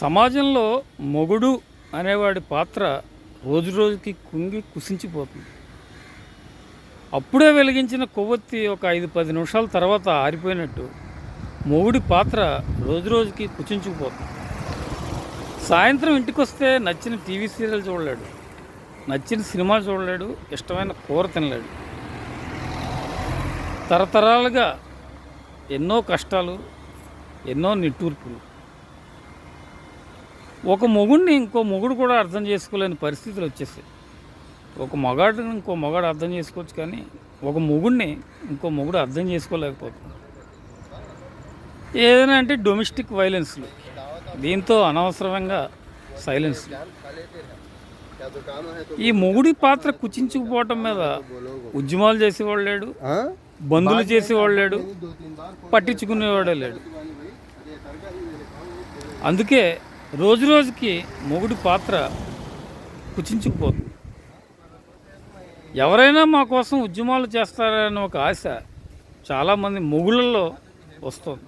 సమాజంలో మొగుడు అనేవాడి పాత్ర రోజు రోజుకి కుంగి కుసించిపోతుంది. అప్పుడే వెలిగించిన కొవ్వొత్తి ఒక 5-10 నిమిషాల తర్వాత ఆరిపోయినట్టు మొగుడి పాత్ర రోజు రోజుకి కుచించుకుపోతుంది. సాయంత్రం ఇంటికొస్తే నచ్చిన టీవీ సీరియల్ చూడలేడు, నచ్చిన సినిమా చూడలేడు, ఇష్టమైన కూర తినలేడు. తరతరాలుగా ఎన్నో కష్టాలు, ఎన్నో నిట్టూర్పులు. ఒక మొగుడిని ఇంకో మొగుడు కూడా అర్థం చేసుకోలేని పరిస్థితులు వచ్చేసాయి. ఒక మగాడిని ఇంకో మగాడు అర్థం చేసుకోవచ్చు, కానీ ఒక మొగుడిని ఇంకో మొగుడు అర్థం చేసుకోలేకపోతుంది. ఏదైనా అంటే డొమెస్టిక్ వైలెన్స్లు, దీంతో అనవసరంగా సైలెన్స్. ఈ మొగుడి పాత్ర కుచించుకుపోవటం మీద ఉద్యమాలు చేసేవాడు లేడు, బంధులు చేసేవాడు లేడు, పట్టించుకునేవాడే లేడు. అందుకే రోజు రోజుకి మొగుడి పాత్ర కుచించుకుపోతుంది. ఎవరైనా మా కోసం ఉద్యమాలు చేస్తారని ఒక ఆశ చాలామంది మొగుళ్ళల్లో వస్తుంది.